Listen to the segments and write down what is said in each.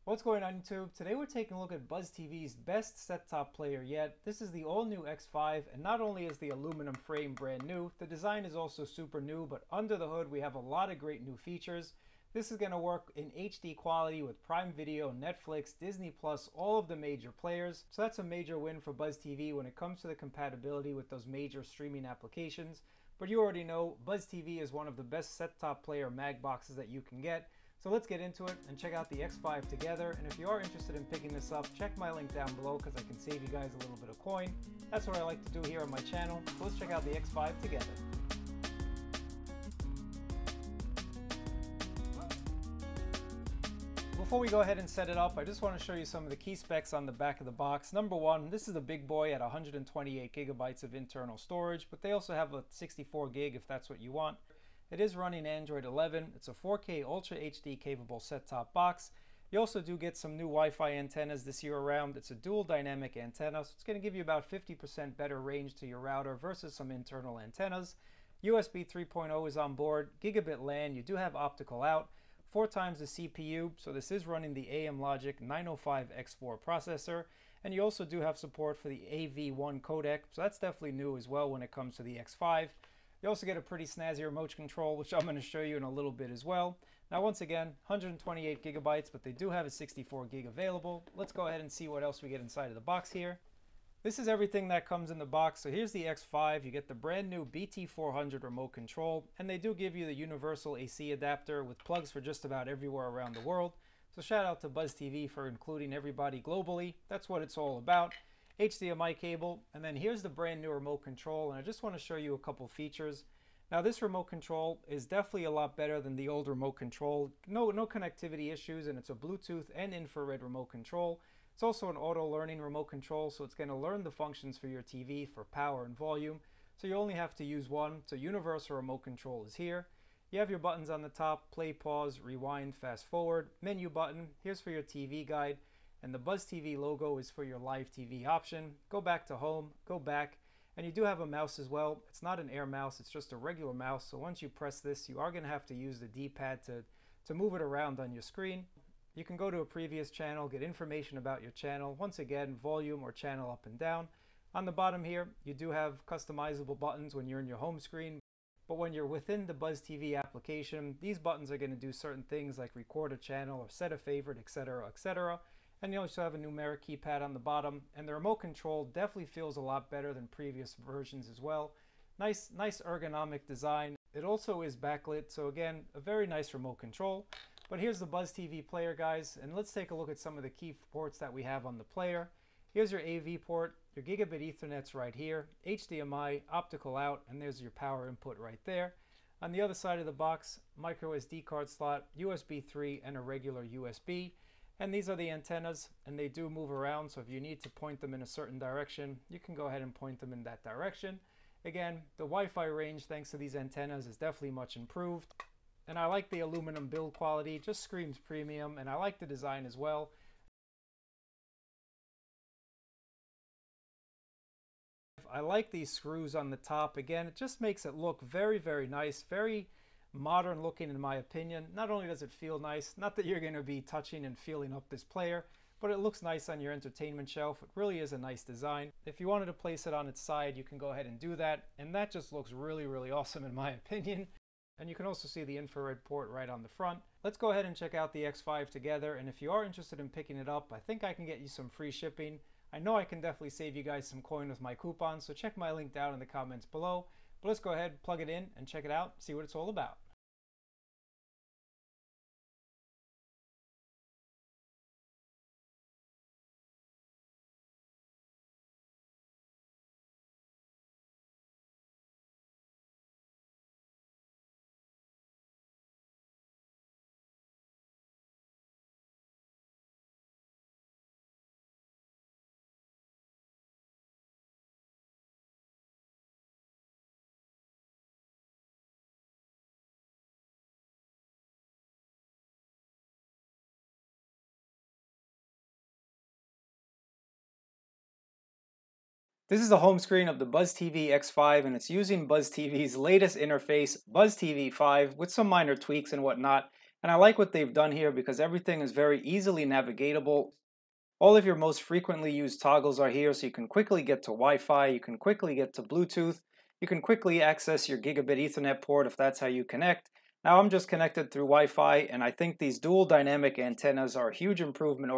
What's going on YouTube? Today we're taking a look at BuzzTV's best set-top player yet. This is the all-new X5, and not only is the aluminum frame brand new, the design is also super new, but under the hood we have a lot of great new features. This is going to work in HD quality with Prime Video, Netflix, Disney+, all of the major players. So that's a major win for BuzzTV when it comes to the compatibility with those major streaming applications. But you already know, BuzzTV is one of the best set-top player mag boxes that you can get. So let's get into it and check out the X5 together. And if you are interested in picking this up, check my link down below because I can save you guys a little bit of coin. That's what I like to do here on my channel. So let's check out the X5 together. Before we go ahead and set it up, I just want to show you some of the key specs on the back of the box. Number one, this is a big boy at 128 gigabytes of internal storage, but they also have a 64 gig if that's what you want. It is running Android 11. It's a 4K Ultra HD capable set-top box. You also do get some new Wi-Fi antennas this year around. It's a dual dynamic antenna, so it's going to give you about 50% better range to your router versus some internal antennas. USB 3.0 is on board. Gigabit LAN, you do have optical out. 4 times the CPU, so this is running the AM Logic 905X4 processor. And you also do have support for the AV1 codec, so that's definitely new as well when it comes to the X5. You also get a pretty snazzy remote control, which I'm going to show you in a little bit as well. Now, once again, 128 gigabytes, but they do have a 64 gig available. Let's go ahead and see what else we get inside of the box here. This is everything that comes in the box. So here's the X5. You get the brand new BT400 remote control, and they do give you the universal AC adapter with plugs for just about everywhere around the world. So shout out to BuzzTV for including everybody globally. That's what it's all about. HDMI cable, and then here's the brand new remote control, and I just want to show you a couple features. Now, this remote control is definitely a lot better than the old remote control. No connectivity issues, and it's a Bluetooth and infrared remote control. It's also an auto learning remote control, so it's going to learn the functions for your TV for power and volume. So you only have to use one. So universal remote control is here. You have your buttons on the top: play, pause, rewind, fast forward. Menu button, here's for your TV guide. And the BuzzTV logo is for your live TV option. Go back to home, go back, and you do have a mouse as well. It's not an Air mouse, it's just a regular mouse. So once you press this, you are going to have to use the D-pad to move it around on your screen. You can go to a previous channel, get information about your channel. Once again, volume or channel up and down. On the bottom here, you do have customizable buttons when you're in your home screen. But when you're within the BuzzTV application, these buttons are going to do certain things like record a channel or set a favorite, etc., etc. And you also have a numeric keypad on the bottom, and the remote control definitely feels a lot better than previous versions as well. Nice ergonomic design. It also is backlit, so again, a very nice remote control. But here's the BuzzTV player, guys, and let's take a look at some of the key ports that we have on the player. Here's your AV port, your gigabit Ethernet's right here, HDMI, optical out, and there's your power input right there. On the other side of the box, micro SD card slot, USB 3, and a regular USB. And these are the antennas, and they do move around, so if you need to point them in a certain direction, you can go ahead and point them in that direction. Again, the Wi-Fi range, thanks to these antennas, is definitely much improved. And I like the aluminum build quality, just screams premium, and I like the design as well. I like these screws on the top. Again, it just makes it look very, very nice, very modern looking in my opinion. Not only does it feel nice, not that you're going to be touching and feeling up this player, but it looks nice on your entertainment shelf. It really is a nice design. If you wanted to place it on its side, you can go ahead and do that, and that just looks really, really awesome in my opinion. And you can also see the infrared port right on the front. Let's go ahead and check out the X5 together, and if you are interested in picking it up, I think I can get you some free shipping. I know I can definitely save you guys some coin with my coupon, so check my link down in the comments below. But let's go ahead, plug it in, and check it out, see what it's all about. This is the home screen of the BuzzTV X5, and it's using BuzzTV's latest interface, BuzzTV 5, with some minor tweaks and whatnot. And I like what they've done here because everything is very easily navigatable. All of your most frequently used toggles are here, so you can quickly get to Wi-Fi, you can quickly get to Bluetooth, you can quickly access your gigabit Ethernet port if that's how you connect. Now I'm just connected through Wi-Fi, and I think these dual dynamic antennas are a huge improvement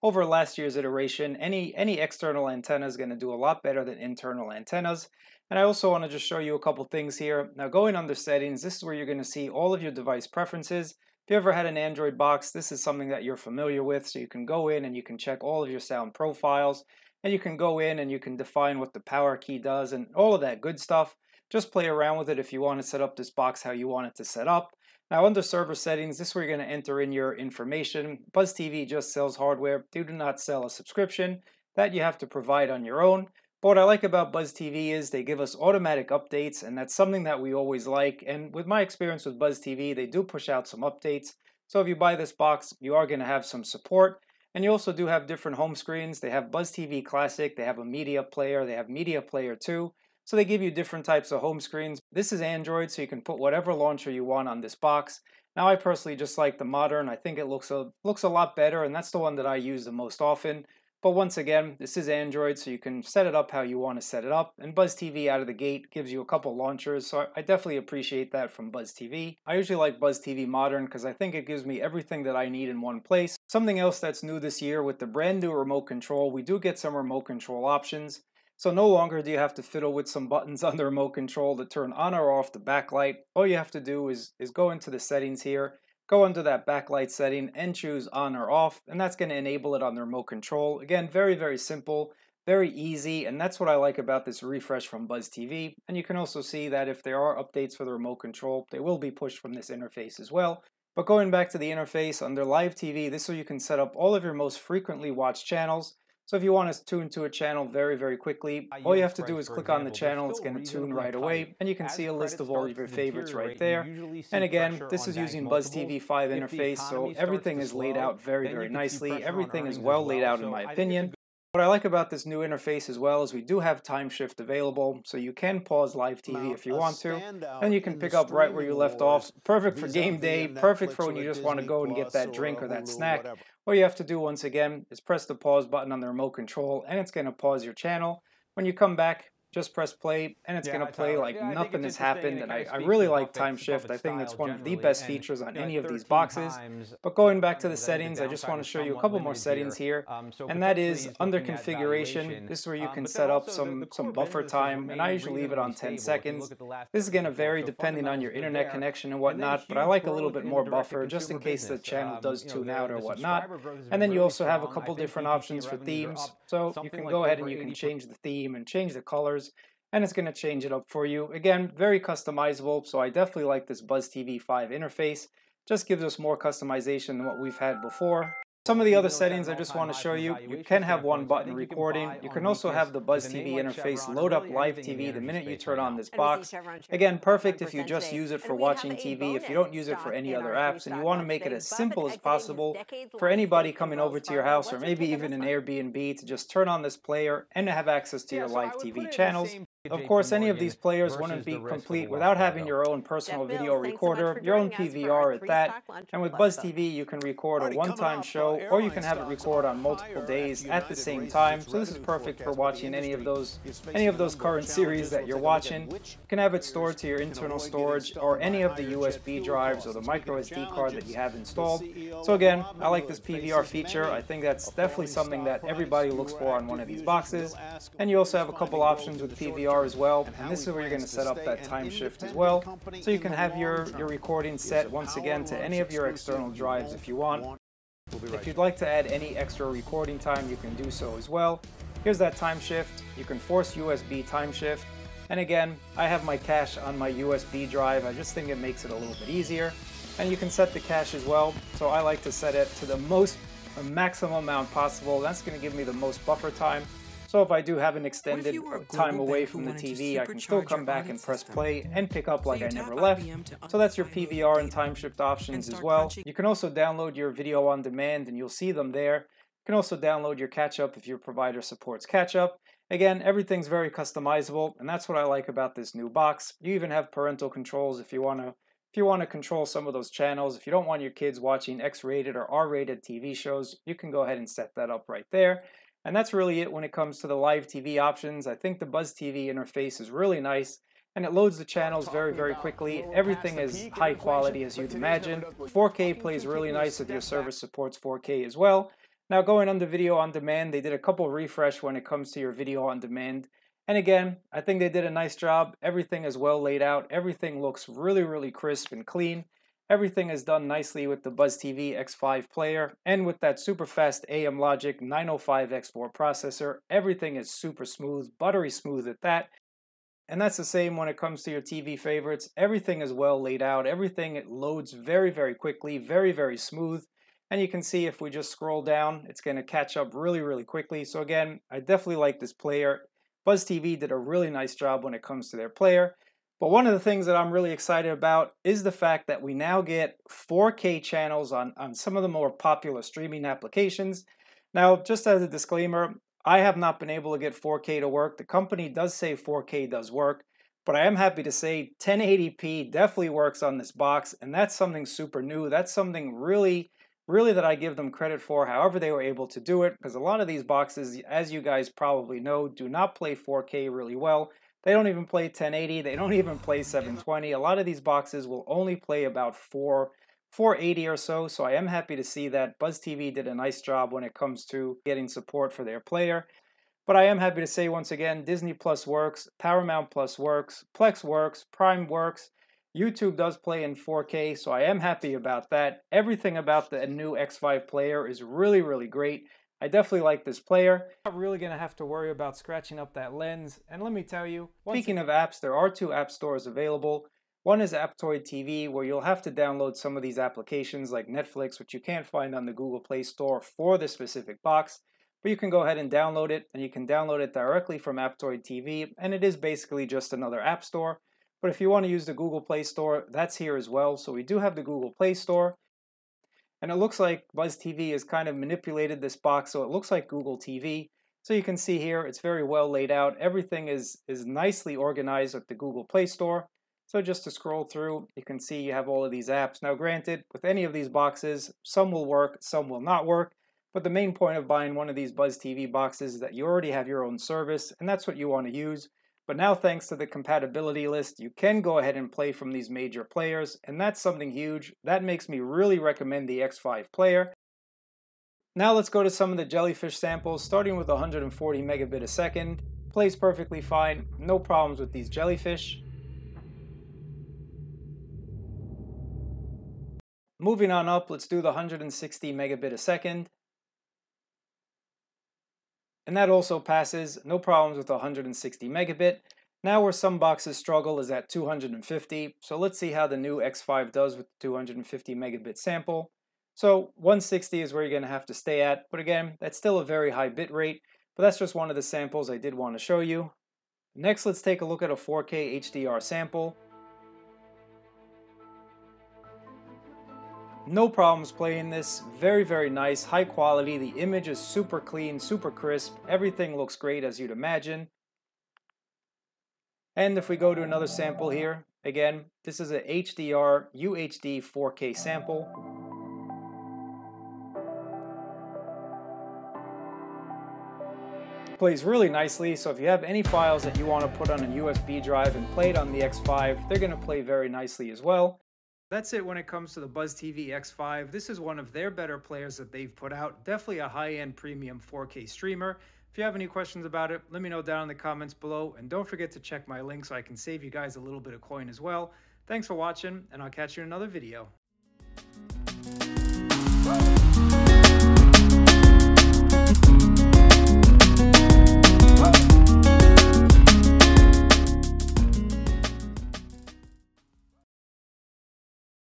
over last year's iteration. Any external antenna is going to do a lot better than internal antennas. And I also want to just show you a couple things here. Now going under settings, this is where you're going to see all of your device preferences. If you ever had an Android box, this is something that you're familiar with, so you can go in and you can check all of your sound profiles, and you can go in and you can define what the power key does and all of that good stuff. Just play around with it if you want to set up this box how you want it to set up. Now under server settings, this is where you're going to enter in your information. BuzzTV just sells hardware. They do not sell a subscription. That you have to provide on your own. But what I like about BuzzTV is they give us automatic updates, and that's something that we always like. And with my experience with BuzzTV, they do push out some updates. So if you buy this box, you are going to have some support. And you also do have different home screens. They have BuzzTV Classic, they have a media player, they have Media Player 2. So they give you different types of home screens. This is Android, so you can put whatever launcher you want on this box. Now I personally just like the modern. I think it looks a lot better, and that's the one that I use the most often. But once again, this is Android, so you can set it up how you want to set it up. And BuzzTV out of the gate gives you a couple launchers, so I definitely appreciate that from BuzzTV. I usually like BuzzTV Modern because I think it gives me everything that I need in one place. Something else that's new this year with the brand new remote control, we do get some remote control options. So no longer do you have to fiddle with some buttons on the remote control to turn on or off the backlight. All you have to do is go into the settings here, go under that backlight setting and choose on or off, and that's going to enable it on the remote control. Again, very, very simple, very easy, and that's what I like about this refresh from BuzzTV. And you can also see that if there are updates for the remote control, they will be pushed from this interface as well. But going back to the interface, under Live TV, this is where you can set up all of your most frequently watched channels. So if you want to tune to a channel very, very quickly, all you have to do is click on the channel, it's going to tune right away, and you can see a list of all of your favorites right there. And again, this is using BuzzTV 5 interface, so everything is laid out very, very nicely. Everything is well laid out in my opinion. What I like about this new interface as well is we do have time shift available, so you can pause live TV if you want to, and you can pick up right where you left off. Perfect for game day, perfect for when you just want to go and get that drink or that snack. All you have to do once again is press the pause button on the remote control, and it's going to pause your channel. When you come back, just press play, and it's going to play like nothing has happened. And I really like time shift. I think that's one of the best features on any of these boxes. But going back to the settings, I just want to show you a couple more settings here, and that is under configuration. This is where you can set up some buffer time, and I usually leave it on 10 seconds. This is going to vary depending on your internet connection and whatnot, but I like a little bit more buffer just in case the channel does tune out or whatnot. And then you also have a couple different options for themes, so you can go ahead and you can change the theme and change the colors, and it's going to change it up for you. Again, very customizable, so I definitely like this BuzzTV 5 interface. Just gives us more customization than what we've had before. Some of the other settings I just want to show you. You can have one button recording. You can also have the BuzzTV interface load up live TV the minute you turn on this box. Again, perfect if you just use it for watching TV, if you don't use it for any other apps, and you want to make it as simple as possible for anybody coming over to your house or maybe even an Airbnb to just turn on this player and have access to your live TV channels. Of course, any of these players wouldn't be complete without having your own personal video recorder, your own PVR at that. And with BuzzTV, you can record a one-time show, or you can have it record on multiple days at the same time. So this is perfect for watching any of those current series that you're watching. You can have it stored to your internal storage or any of the USB drives or the micro SD card that you have installed. So again, I like this PVR feature. I think that's definitely something that everybody looks for on one of these boxes. And you also have a couple options with PVR as well, and this is where you're going to set up that time shift as well, so you can have your recording set once again to any of your external drives if you want. If you'd like to add any extra recording time, you can do so as well. Here's that time shift. You can force USB time shift, and again, I have my cache on my USB drive. I just think it makes it a little bit easier, and you can set the cache as well, so I like to set it to the maximum amount possible. That's going to give me the most buffer time. So if I do have an extended time away from the TV, I can still come back and press play and pick up like I never left. So that's your PVR and time shift options as well. You can also download your video on demand and you'll see them there. You can also download your catch-up if your provider supports catch-up. Again, everything's very customizable, and that's what I like about this new box. You even have parental controls if you want to If you want to control some of those channels, if you don't want your kids watching X-rated or R-rated TV shows, you can go ahead and set that up right there. And that's really it when it comes to the live TV options. I think the BuzzTV interface is really nice, and it loads the channels very, very quickly. Everything is high quality as you'd imagine. 4K plays really nice if your service supports 4K as well. Now going on to video on demand, they did a couple refresh when it comes to your video on demand. And again, I think they did a nice job. Everything is well laid out. Everything looks really, really crisp and clean. Everything is done nicely with the BuzzTV X5 player and with that super fast AM Logic 905X4 processor. Everything is super smooth, buttery smooth at that. And that's the same when it comes to your TV favorites. Everything is well laid out. Everything it loads very, very quickly, very, very smooth. And you can see if we just scroll down, it's going to catch up really, really quickly. So again, I definitely like this player. BuzzTV did a really nice job when it comes to their player. But one of the things that I'm really excited about is the fact that we now get 4K channels on some of the more popular streaming applications. Now, just as a disclaimer, I have not been able to get 4K to work. The company does say 4K does work, but I am happy to say 1080p definitely works on this box, and that's something super new. That's something really that I give them credit for, however they were able to do it, because a lot of these boxes, as you guys probably know, do not play 4K really well. They don't even play 1080, they don't even play 720. A lot of these boxes will only play about 480 or so, so I am happy to see that BuzzTV did a nice job when it comes to getting support for their player. But I am happy to say once again, Disney Plus works, Paramount Plus works, Plex works, Prime works. YouTube does play in 4K, so I am happy about that. Everything about the new X5 player is really, really great. I definitely like this player. Not really going to have to worry about scratching up that lens. And let me tell you, speaking of apps, there are 2 app stores available. One is Aptoid TV, where you'll have to download some of these applications like Netflix, which you can't find on the Google Play Store for this specific box. But you can go ahead and download it, and you can download it directly from Aptoid TV, and it is basically just another app store. But if you want to use the Google Play Store, that's here as well. So we do have the Google Play Store. And it looks like BuzzTV has kind of manipulated this box so it looks like Google TV. So you can see here, it's very well laid out. Everything is nicely organized with the Google Play Store. So just to scroll through, you can see you have all of these apps. Now granted, with any of these boxes, some will work, some will not work. But the main point of buying one of these BuzzTV boxes is that you already have your own service, and that's what you want to use. But now thanks to the compatibility list, you can go ahead and play from these major players, and that's something huge. That makes me really recommend the X5 player. Now let's go to some of the jellyfish samples, starting with 140 megabit a second. Plays perfectly fine, no problems with these jellyfish. Moving on up, let's do the 160 megabit a second. And that also passes, no problems with 160 megabit. Now where some boxes struggle is at 250, so let's see how the new X5 does with the 250 megabit sample. So 160 is where you're going to have to stay at, but again, that's still a very high bit rate, but that's just one of the samples I did want to show you. Next, let's take a look at a 4K HDR sample. No problems playing this, very nice, high quality. The image is super clean, super crisp. Everything looks great as you'd imagine. And if we go to another sample here, again, this is a HDR UHD 4K sample. Plays really nicely, so if you have any files that you want to put on a USB drive and play it on the X5, they're going to play very nicely as well. That's it when it comes to the BuzzTV X5. This is one of their better players that they've put out. Definitely a high-end premium 4K streamer. If you have any questions about it, let me know down in the comments below. And don't forget to check my link so I can save you guys a little bit of coin as well. Thanks for watching, and I'll catch you in another video.